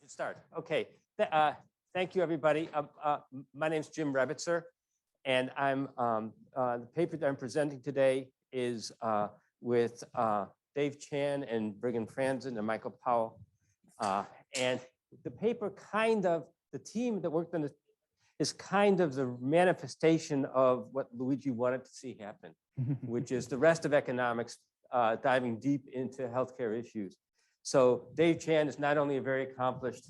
should start. Okay. Thank you, everybody. My name is Jim Rebitzer, and I'm the paper that I'm presenting today is with Dave Chan and Brigham Frandsen and Michael Powell. And the paper the team that worked on it is kind of the manifestation of what Luigi wanted to see happen, which is the rest of economics diving deep into healthcare issues. So Dave Chan is not only a very accomplished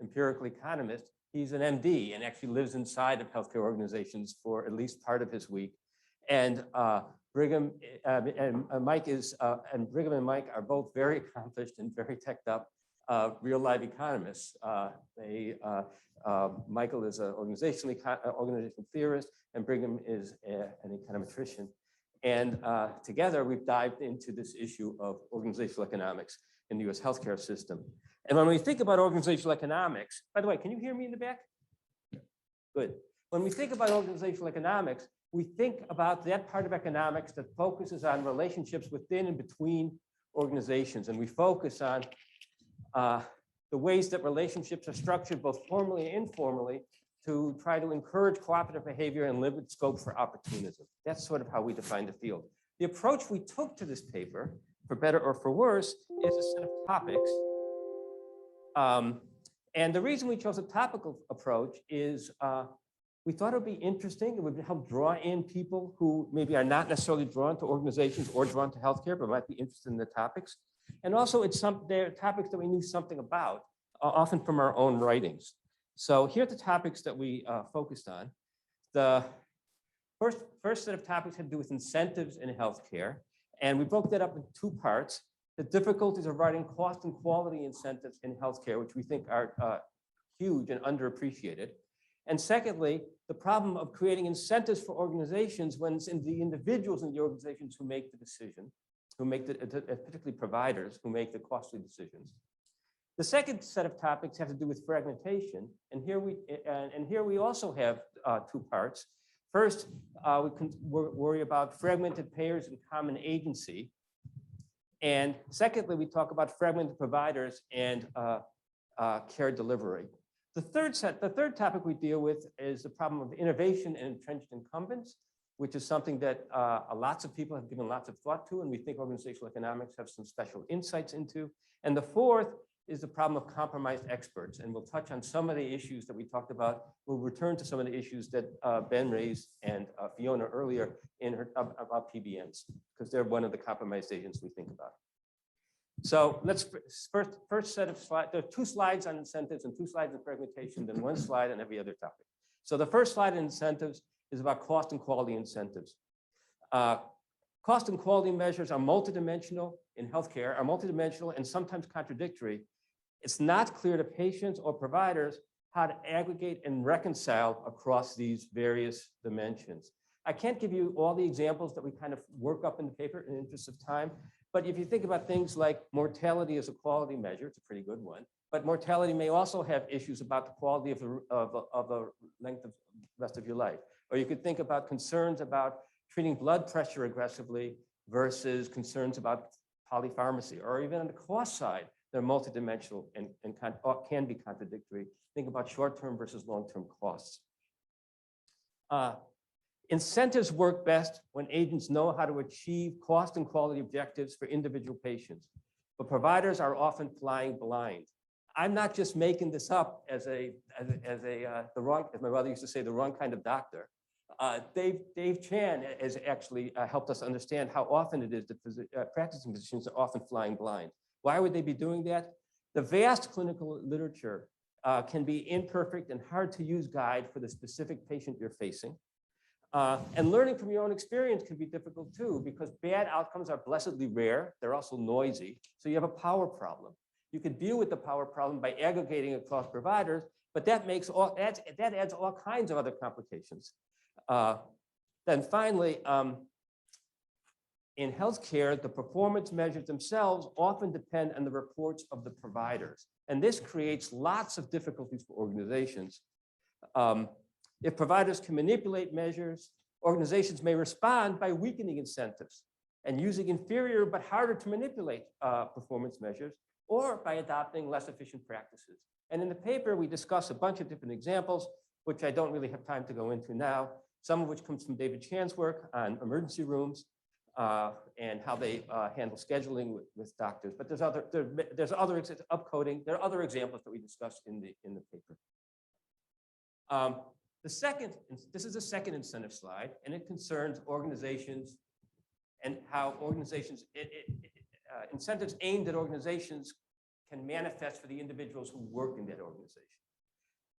empirical economist, he's an MD and actually lives inside of healthcare organizations for at least part of his week. And Brigham and Mike Brigham and Mike are both very accomplished and very teched up real live economists. Michael is an organizational theorist, and Brigham is an econometrician. And together, we've dived into this issue of organizational economics in the US healthcare system. And when we think about organizational economics, by the way, can you hear me in the back? Good. When we think about organizational economics, we think about that part of economics that focuses on relationships within and between organizations. And we focus on the ways that relationships are structured both formally and informally to try to encourage cooperative behavior and limit scope for opportunism. That's sort of how we define the field. The approach we took to this paper, for better or for worse, is a set of topics. And the reason we chose a topical approach is we thought it would be interesting. It would help draw in people who maybe are not necessarily drawn to organizations or drawn to healthcare, but might be interested in the topics. And also, they're topics that we knew something about, often from our own writings. So here are the topics that we focused on. The first set of topics had to do with incentives in healthcare. And we broke that up in two parts. The difficulties of writing cost and quality incentives in healthcare, which we think are huge and underappreciated. And secondly, the problem of creating incentives for organizations when it's in the individuals in the organizations who make the decision, particularly providers who make the costly decisions. The second set of topics have to do with fragmentation, and here we also have two parts. First, we can worry about fragmented payers and common agency, and secondly, we talk about fragmented providers and care delivery. The third topic we deal with is the problem of innovation and entrenched incumbents, which is something that lots of people have given lots of thought to, and we think organizational economics have some special insights into. And the fourth is the problem of compromised experts. And we'll touch on some of the issues that we talked about. We'll return to some of the issues that Ben raised and Fiona earlier about PBMs, because they're one of the compromised agents we think about. So let's first set of slides. There are 2 slides on incentives and 2 slides on fragmentation, then 1 slide on every other topic. So the first slide on incentives is about cost and quality incentives. Cost and quality measures are multidimensional in healthcare, are multidimensional and sometimes contradictory. It's not clear to patients or providers how to aggregate and reconcile across these various dimensions. I can't give you all the examples that we kind of work up in the paper in the interest of time, but if you think about things like mortality as a quality measure, it's a pretty good one, but mortality may also have issues about the quality of the length of the rest of your life. Or you could think about concerns about treating blood pressure aggressively versus concerns about polypharmacy, or even on the cost side, they're multidimensional and can be contradictory. Think about short-term versus long-term costs. Incentives work best when agents know how to achieve cost and quality objectives for individual patients, but providers are often flying blind. I'm not just making this up as my brother used to say, the wrong kind of doctor. Dave Chan has actually helped us understand how often it is that practicing physicians are often flying blind. Why would they be doing that? The vast clinical literature can be imperfect and hard to use guide for the specific patient you're facing. And learning from your own experience can be difficult too, because bad outcomes are blessedly rare. They're also noisy. So you have a power problem. You could deal with the power problem by aggregating across providers, but that adds all kinds of other complications. Then finally, in healthcare, the performance measures themselves often depend on the reports of the providers. And this creates lots of difficulties for organizations. If providers can manipulate measures, organizations may respond by weakening incentives and using inferior but harder to manipulate performance measures or by adopting less efficient practices. And in the paper, we discuss a bunch of different examples, which I don't really have time to go into now, some of which comes from David Chan's work on emergency rooms and how they handle scheduling with doctors. But there's other upcoding. There are other examples that we discussed in the paper. This is the second incentive slide, and it concerns organizations and how organizations, incentives aimed at organizations can manifest for the individuals who work in that organization.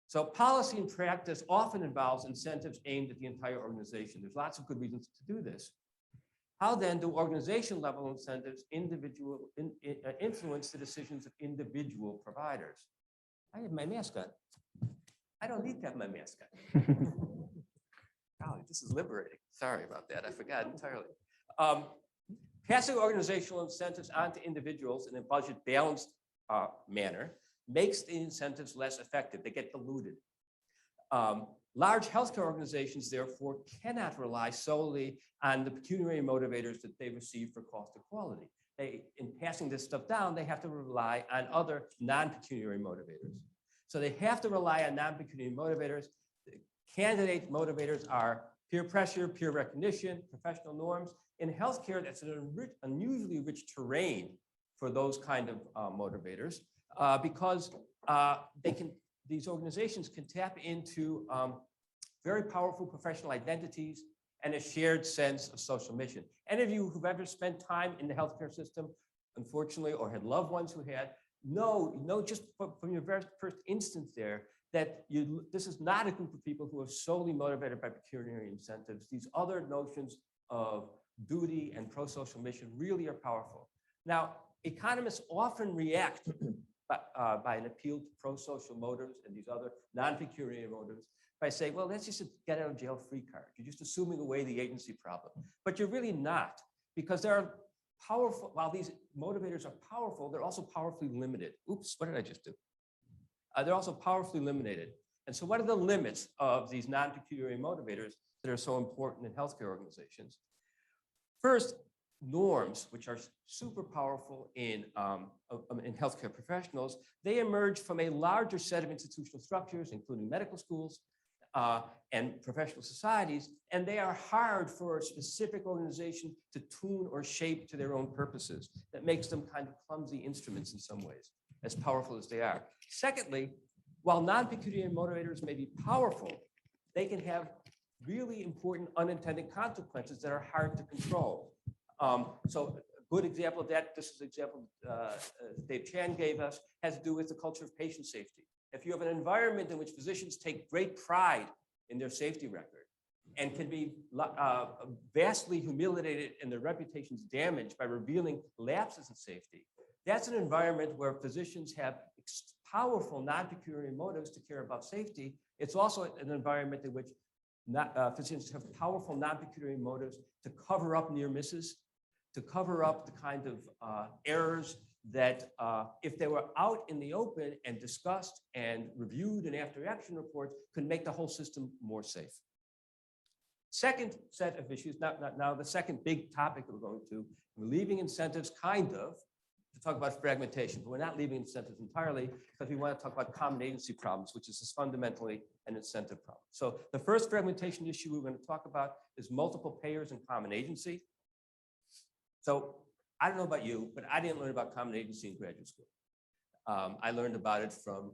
So policy and practice often involves incentives aimed at the entire organization. There's lots of good reasons to do this. How then do organization level incentives influence the decisions of individual providers? I have my mask on. I don't need to have my mask on. Golly, this is liberating. Sorry about that. I forgot entirely. Passing organizational incentives onto individuals in a budget balanced manner makes the incentives less effective. They get diluted. Large healthcare organizations, therefore, cannot rely solely on the pecuniary motivators that they receive for cost of quality. In passing this stuff down, they have to rely on other non-pecuniary motivators. So they have to rely on non-pecuniary motivators. The candidate motivators are peer pressure, peer recognition, professional norms. In healthcare, that's an unusually rich terrain for those kind of motivators because these organizations can tap into very powerful professional identities and a shared sense of social mission. Any of you who've ever spent time in the healthcare system, unfortunately, or had loved ones who had, know just from your very first instance there that this is not a group of people who are solely motivated by pecuniary incentives. These other notions of duty and pro-social mission really are powerful. Now, economists often react by an appeal to pro-social motives and these other non-pecuniary motives by saying, well, that's just a get out of jail free card. You're just assuming away the agency problem. But you're really not, because there are powerful, while these motivators are powerful, they're also powerfully limited. Oops, what did I just do? They're also powerfully limited. And so what are the limits of these non-pecuniary motivators that are so important in healthcare organizations? First, norms, which are super powerful in healthcare professionals, they emerge from a larger set of institutional structures, including medical schools and professional societies, and they are hard for a specific organization to tune or shape to their own purposes. That makes them kind of clumsy instruments in some ways, as powerful as they are. Secondly, while non-pecuniary motivators may be powerful, they can have really important unintended consequences that are hard to control. So a good example of that, this is an example Dave Chan gave us, has to do with the culture of patient safety. If you have an environment in which physicians take great pride in their safety record and can be vastly humiliated and their reputations damaged by revealing lapses in safety, that's an environment where physicians have powerful non-pecuniary motives to care about safety. It's also an environment in which physicians have powerful non-pecuniary motives to cover up near misses, to cover up the kind of errors that if they were out in the open and discussed and reviewed in after-action reports, could make the whole system more safe. Second set of issues, now the second big topic that we're going to, we're leaving incentives kind of to talk about fragmentation, but we're not leaving incentives entirely because we want to talk about common agency problems, which is fundamentally an incentive problem. So the first fragmentation issue we're going to talk about is multiple payers and common agency. So I don't know about you, but I didn't learn about common agency in graduate school. I learned about it from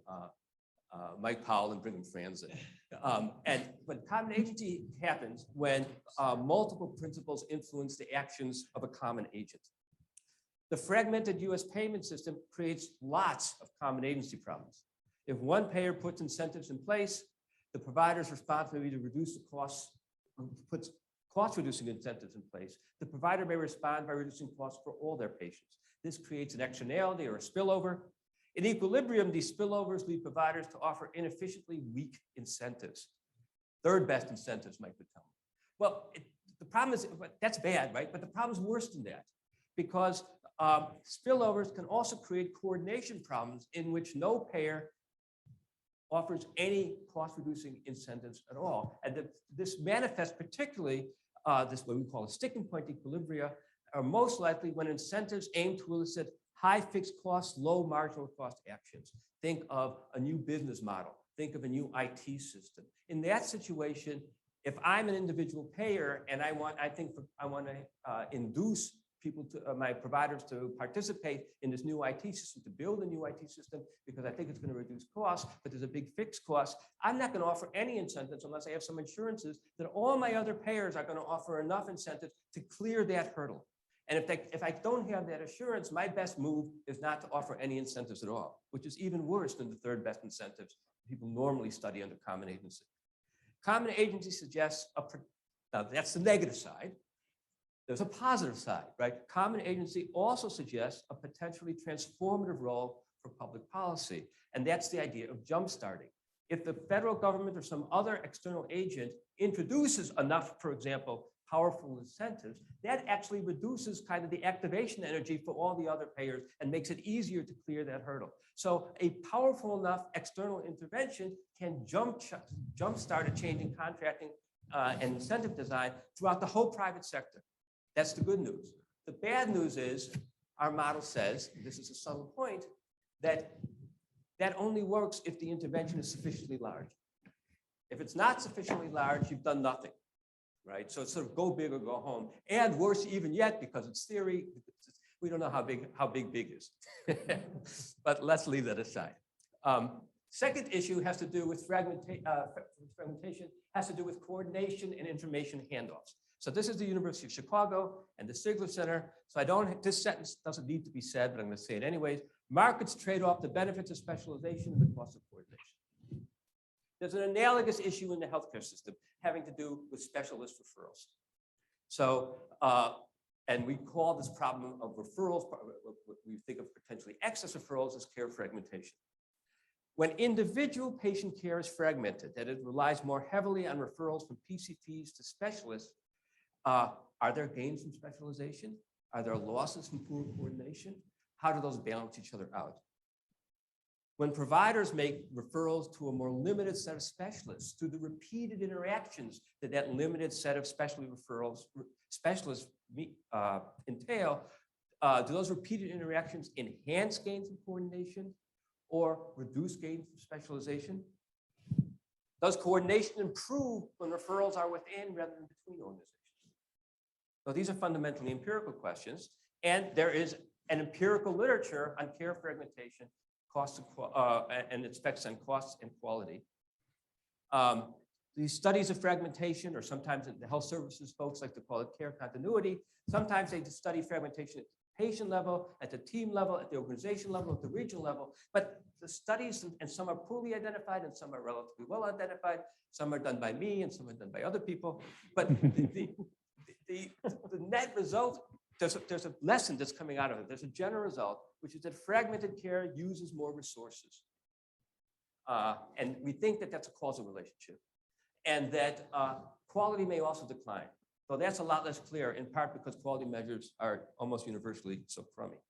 Mike Powell and Brigham Frandsen. But common agency happens when multiple principles influence the actions of a common agent. The fragmented US payment system creates lots of common agency problems. If one payer puts incentives in place, the provider's responsibility to reduce the costs, puts cost-reducing incentives in place, the provider may respond by reducing costs for all their patients. This creates an externality or a spillover. In equilibrium, these spillovers lead providers to offer inefficiently weak incentives. Third best incentives might become. Well, the problem is, that's bad, right? But the problem is worse than that, because spillovers can also create coordination problems in which no payer offers any cost-reducing incentives at all. And this manifests particularly this what we call a sticking point equilibria are most likely when incentives aim to elicit high fixed cost, low marginal cost actions. Think of a new business model. Think of a new IT system. In that situation, if I'm an individual payer and I want to induce people to my providers to participate in this new IT system, to build a new IT system, because I think it's going to reduce costs, but there's a big fixed cost, I'm not going to offer any incentives unless I have some assurances that all my other payers are going to offer enough incentives to clear that hurdle. And if I don't have that assurance, my best move is not to offer any incentives at all, which is even worse than the third best incentives people normally study under common agency. Common agency suggests now that's the negative side. There's a positive side, right? Common agency also suggests a potentially transformative role for public policy. And that's the idea of jumpstarting. If the federal government or some other external agent introduces enough, for example, powerful incentives, that actually reduces kind of the activation energy for all the other payers and makes it easier to clear that hurdle. So a powerful enough external intervention can jumpstart a change in contracting and incentive design throughout the whole private sector. That's the good news. The bad news is our model says, this is a subtle point, that only works if the intervention is sufficiently large. If it's not sufficiently large, you've done nothing, right? So it's sort of go big or go home. And worse even yet, because it's theory, we don't know how big is. But let's leave that aside. Second issue has to do with fragmentation, has to do with coordination and information handoffs. So this is the University of Chicago and the Sigler Center. So this sentence doesn't need to be said, but I'm going to say it anyways. Markets trade off the benefits of specialization and the cost of coordination. There's an analogous issue in the healthcare system having to do with specialist referrals. So, and we call this problem of referrals, what we think of potentially excess referrals, as care fragmentation. When individual patient care is fragmented, that it relies more heavily on referrals from PCPs to specialists, are there gains from specialization? Are there losses from poor coordination? How do those balance each other out? When providers make referrals to a more limited set of specialists through the repeated interactions that limited set of specialists entail, do those repeated interactions enhance gains in coordination or reduce gains from specialization? Does coordination improve when referrals are within rather than between organizations? So these are fundamentally empirical questions, and there is an empirical literature on care fragmentation, and its effects on costs and quality. These studies of fragmentation, or sometimes the health services folks like to call it care continuity, sometimes they study fragmentation at the patient level, at the team level, at the organization level, at the regional level, but the studies, and some are poorly identified and some are relatively well identified, some are done by me and some are done by other people, but the net result, there's a lesson that's coming out of it. There's a general result, which is that fragmented care uses more resources. And we think that that's a causal relationship. And that quality may also decline. So that's a lot less clear, in part because quality measures are almost universally so crummy.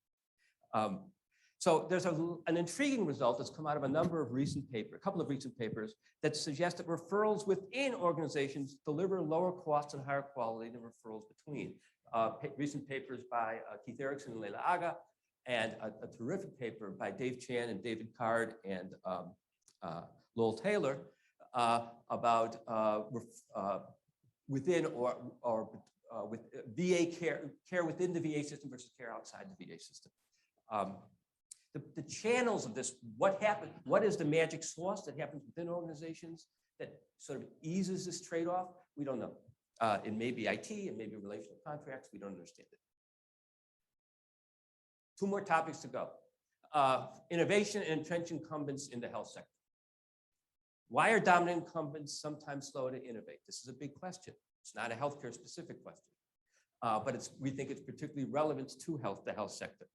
So there's an intriguing result that's come out of a number of recent papers, a couple of recent papers, that suggest that referrals within organizations deliver lower costs and higher quality than referrals between. Recent papers by Keith Erickson and Leila Aga, and a terrific paper by Dave Chan and David Card and Lowell Taylor about within or with VA care within the VA system versus care outside the VA system. The channels of this, what happened, what is the magic sauce that happens within organizations that sort of eases this trade-off? We don't know. It may be IT, it may be relational contracts, we don't understand it. Two more topics to go. Innovation and entrenched incumbents in the health sector. Why are dominant incumbents sometimes slow to innovate? This is a big question. It's not a healthcare specific question, but we think it's particularly relevant to the health sector.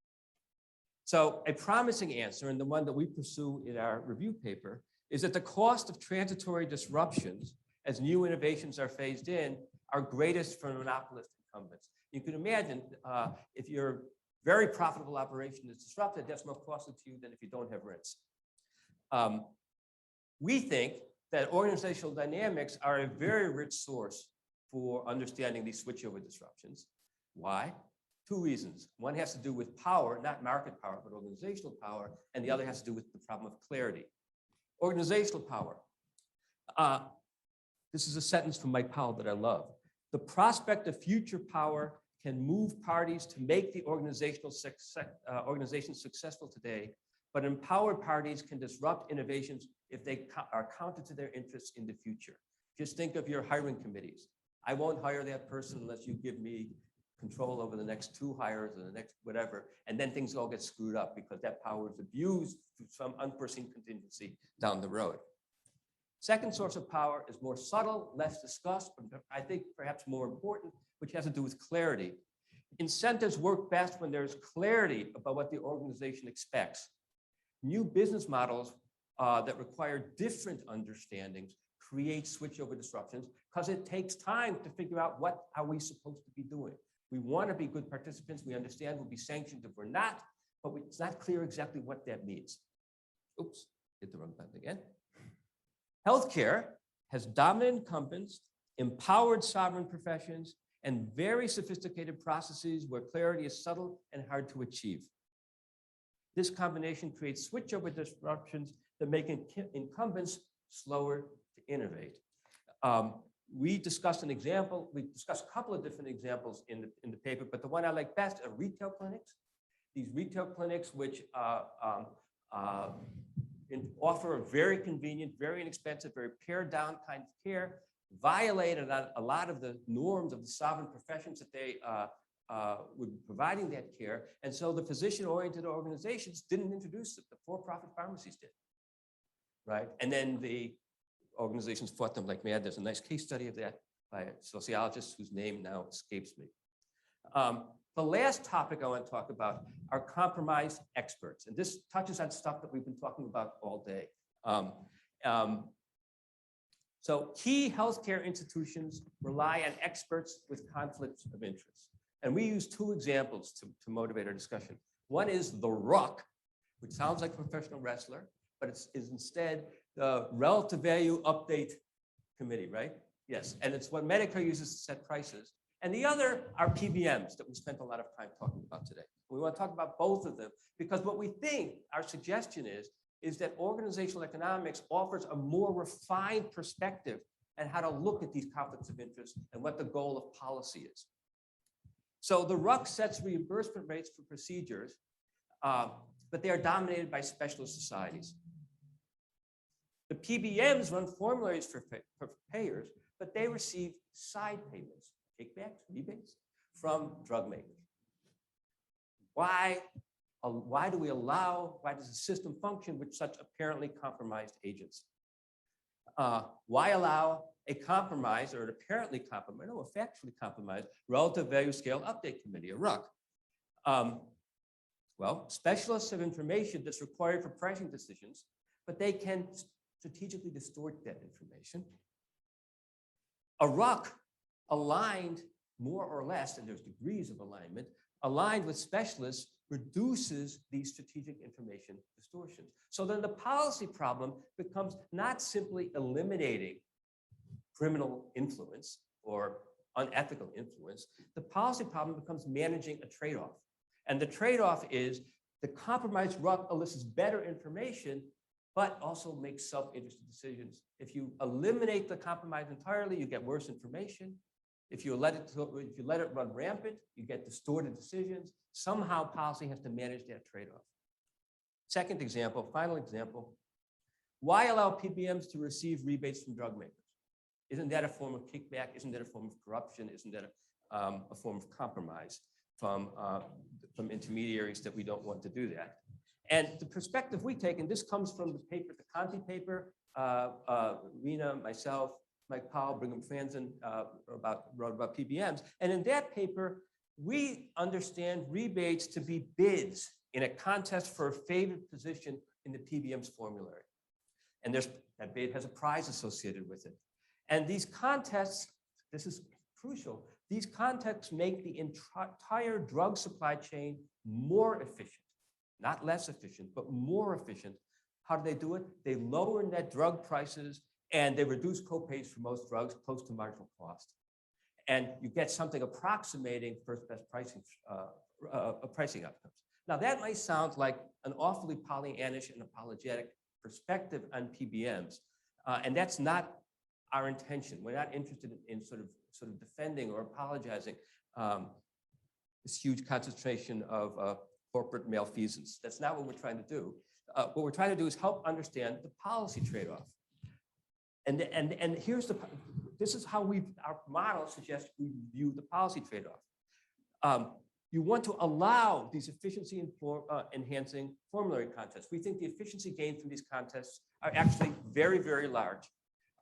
So a promising answer, and the one that we pursue in our review paper, is that the cost of transitory disruptions as new innovations are phased in are greatest for monopolist incumbents. You can imagine if your very profitable operation is disrupted, that's more costly to you than if you don't have rents. We think that organizational dynamics are a very rich source for understanding these switchover disruptions. Why? Two reasons. One has to do with power, not market power, but organizational power, and the other has to do with the problem of clarity. Organizational power. This is a sentence from Mike Powell that I love. The prospect of future power can move parties to make the organization successful today, but empowered parties can disrupt innovations if they are counter to their interests in the future. Just think of your hiring committees. I won't hire that person unless you give me control over the next 2 hires or the next whatever, and then things all get screwed up because that power is abused through some unforeseen contingency down the road. Second source of power is more subtle, less discussed, but I think perhaps more important, which has to do with clarity. Incentives work best when there's clarity about what the organization expects. New business models that require different understandings create switchover disruptions because it takes time to figure out what are we supposed to be doing. We want to be good participants. We understand we'll be sanctioned if we're not, but it's not clear exactly what that means. Oops, hit the wrong button again. Healthcare has dominant incumbents, empowered sovereign professions, and very sophisticated processes where clarity is subtle and hard to achieve. This combination creates switchover disruptions that make incumbents slower to innovate. We discussed an example. We discussed a couple of different examples in the paper, but the one I like best are retail clinics. These retail clinics, which offer a very convenient, very inexpensive, very pared down kind of care, violated a lot of the norms of the sovereign professions that they would be providing that care. And so the physician-oriented organizations didn't introduce it. The for-profit pharmacies did, right? And then the organizations fought them like mad. There's a nice case study of that by a sociologist whose name now escapes me. The last topic I want to talk about are compromised experts. And this touches on stuff that we've been talking about all day. So key healthcare institutions rely on experts with conflicts of interest. And we use 2 examples to motivate our discussion. One is the RUC, which sounds like a professional wrestler, but it's instead the Relative Value Update Committee, right? Yes, and it's what Medicare uses to set prices. And the other are PBMs that we spent a lot of time talking about today. We want to talk about both of them because what we think, our suggestion is that organizational economics offers a more refined perspective on how to look at these conflicts of interest and what the goal of policy is. So the RUC sets reimbursement rates for procedures, but they are dominated by specialist societies. The PBMs run formularies for payers, but they receive side payments, kickbacks, rebates from drug makers. Why does the system function with such apparently compromised agents? Why allow a compromised or an apparently compromised, no, a factually compromised Relative Value Scale Update Committee, a RUC? Well, specialists have information that's required for pricing decisions, but they can strategically distort that information. A RUC aligned more or less, and there's degrees of alignment, aligned with specialists reduces these strategic information distortions. So then the policy problem becomes not simply eliminating criminal influence or unethical influence. The policy problem becomes managing a trade-off. And the trade-off is the compromised RUC elicits better information, but also makes self-interested decisions. If you eliminate the compromise entirely, you get worse information. If you let it run rampant, you get distorted decisions. Somehow policy has to manage that trade-off. Second example, final example, why allow PBMs to receive rebates from drug makers? Isn't that a form of kickback? Isn't that a form of corruption? Isn't that a form of compromise from intermediaries that we don't want to do that? And the perspective we take, and this comes from the paper, the Conti paper, Rena, myself, Mike Powell, Brigham, Frandsen wrote about PBMs. And in that paper, we understand rebates to be bids in a contest for a favored position in the PBM's formulary. And that bid has a prize associated with it. And these contests, this is crucial, these contests make the entire drug supply chain more efficient, not less efficient, but more efficient. How do they do it? They lower net drug prices and they reduce copays for most drugs close to marginal cost. and you get something approximating first best pricing pricing outcomes. Now that might sound like an awfully Pollyannish and apologetic perspective on PBMs, and that's not our intention. We're not interested in sort of defending or apologizing this huge concentration of corporate malfeasance. That's not what we're trying to do. What we're trying to do is help understand the policy trade-off. And here's this is how our model suggests we view the policy trade-off. You want to allow these efficiency enhancing formulary contests. We think the efficiency gains from these contests are actually very, very large.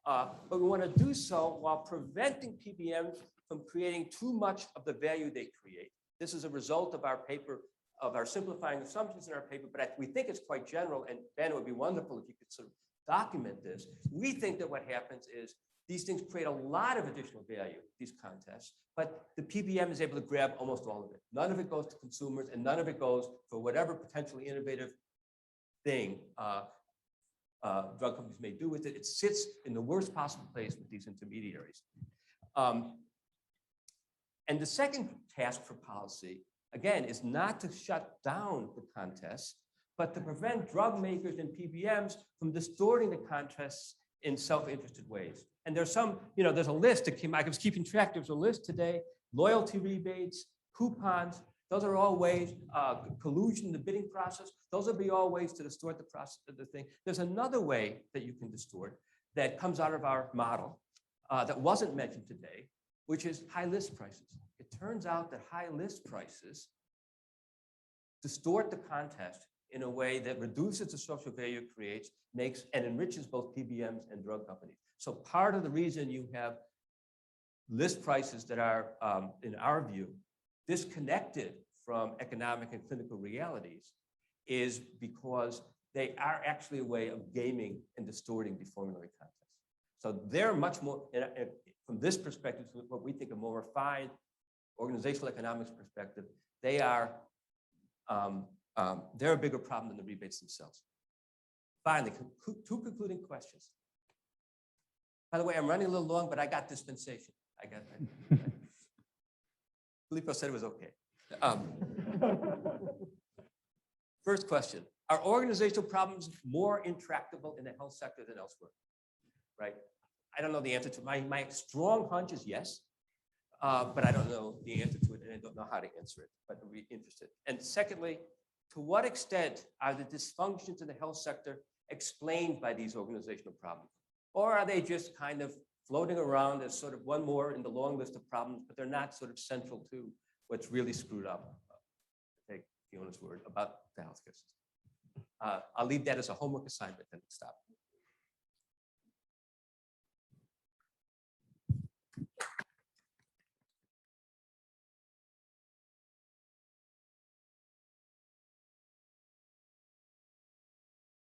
But we want to do so while preventing PBMs from creating too much of the value they create. This is a result of our paper, of our simplifying assumptions in our paper, but we think it's quite general, and Ben, it would be wonderful if you could sort of document this. We think that what happens is these things create a lot of additional value, these contests, but the PBM is able to grab almost all of it. None of it goes to consumers, and none of it goes for whatever potentially innovative thing drug companies may do with it. It sits in the worst possible place with these intermediaries. And the second task for policy, again, is not to shut down the contests, but to prevent drug makers and PBMs from distorting the contests in self-interested ways. And there's some, there's a list that came, I was keeping track, there's a list today, loyalty rebates, coupons, those are all ways, collusion in the bidding process, those will be all ways to distort the process of the thing. There's another way that you can distort that comes out of our model that wasn't mentioned today, which is high list prices. It turns out that high list prices distort the contest in a way that reduces the social value it creates, makes and enriches both PBMs and drug companies. So part of the reason you have list prices that are, in our view, disconnected from economic and clinical realities is because they are actually a way of gaming and distorting the formulary contest. So they're much more, from this perspective, what we think a more refined organizational economics perspective, they are, they're a bigger problem than the rebates themselves. Finally, two concluding questions. By the way, I'm running a little long, but I got dispensation. Filippo said it was okay. First question, are organizational problems more intractable in the health sector than elsewhere? Right? I don't know the answer to my strong hunch is yes, but I don't know the answer to it, and I don't know how to answer it, but I'd be interested. And secondly, to what extent are the dysfunctions in the health sector explained by these organizational problems? Or are they just kind of floating around as sort of one more in the long list of problems, but they're not sort of central to what's really screwed up, to take Fiona's word, about the healthcare system? I'll leave that as a homework assignment and stop.